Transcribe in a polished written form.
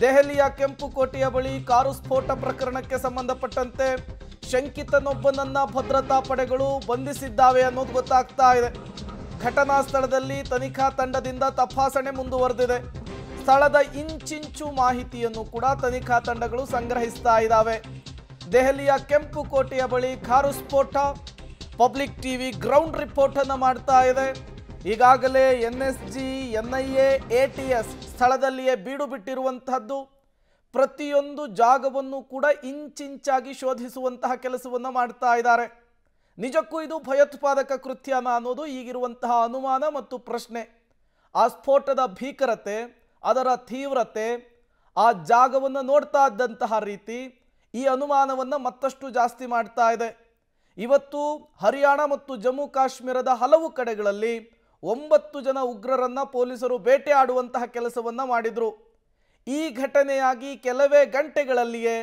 ದೆಹಲಿಯ ಕೆಂಪುಕೋಟೆಯ ಬಳಿ ಕಾರು ಸ್ಫೋಟ ಪ್ರಕರಣಕ್ಕೆ ಸಂಬಂಧಪಟ್ಟಂತೆ ಶಂಕಿತನೊಬ್ಬನನ್ನ ಭದ್ರತಾ ಪಡೆಗಳು ಬಂಧಿಸಿದ್ದಾವೆ ಅನ್ನೋದು ಗೊತ್ತಾಗ್ತಾ ಇದೆ. ಘಟನಾ ಸ್ಥಳದಲ್ಲಿ ತನಿಖಾ ತಂಡದಿಂದ ತಪಾಸಣೆ ಮುಂದುವರೆದಿದೆ. ಸ್ಥಳದ ಇಂಚಿಂಚು ಮಾಹಿತಿಯನ್ನು ಕೂಡ ತನಿಖಾ ತಂಡಗಳು ಸಂಗ್ರಹಿಸ್ತಾ ಇದ್ದಾವೆ. ದೆಹಲಿಯ ಕೆಂಪುಕೋಟೆಯ ಬಳಿ ಕಾರು ಸ್ಫೋಟ, ಪಬ್ಲಿಕ್ ಟಿವಿ ಗ್ರೌಂಡ್ ರಿಪೋರ್ಟ್ ಅನ್ನು ಮಾಡ್ತಾ ಇದೆ. ಈಗಾಗಲೇ NSG, NIA, ATS ಸ್ಥಳದಲ್ಲಿಯೇ ಬೀಡು ಬಿಟ್ಟಿರುವಂತಹದ್ದು. ಪ್ರತಿಯೊಂದು ಜಾಗವನ್ನು ಕೂಡ ಇಂಚಿಂಚಾಗಿ ಶೋಧಿಸುವಂತಹ ಕೆಲಸವನ್ನು ಮಾಡ್ತಾ ಇದ್ದಾರೆ. ನಿಜಕ್ಕೂ ಇದು ಭಯೋತ್ಪಾದಕ ಕೃತ್ಯನ ಅನ್ನೋದು ಈಗಿರುವಂತಹ ಅನುಮಾನ ಮತ್ತು ಪ್ರಶ್ನೆ. ಆ ಸ್ಫೋಟದ ಭೀಕರತೆ, ಅದರ ತೀವ್ರತೆ, ಆ ಜಾಗವನ್ನು ನೋಡ್ತಾ ಇದ್ದಂತಹ ರೀತಿ ಈ ಅನುಮಾನವನ್ನು ಮತ್ತಷ್ಟು ಜಾಸ್ತಿ ಮಾಡ್ತಾ ಇದೆ. ಇವತ್ತು ಹರಿಯಾಣ ಮತ್ತು ಜಮ್ಮು ಕಾಶ್ಮೀರದ ಹಲವು ಕಡೆಗಳಲ್ಲಿ 9 ಜನ ಉಗ್ರರನ್ನ ಪೊಲೀಸರು ಬೇಟೆಯಾಡುವಂತಹ ಕೆಲಸವನ್ನು ಮಾಡಿದರು. ಈ ಘಟನೆಯಾಗಿ ಕೆಲವೇ ಗಂಟೆಗಳಲ್ಲಿಯೇ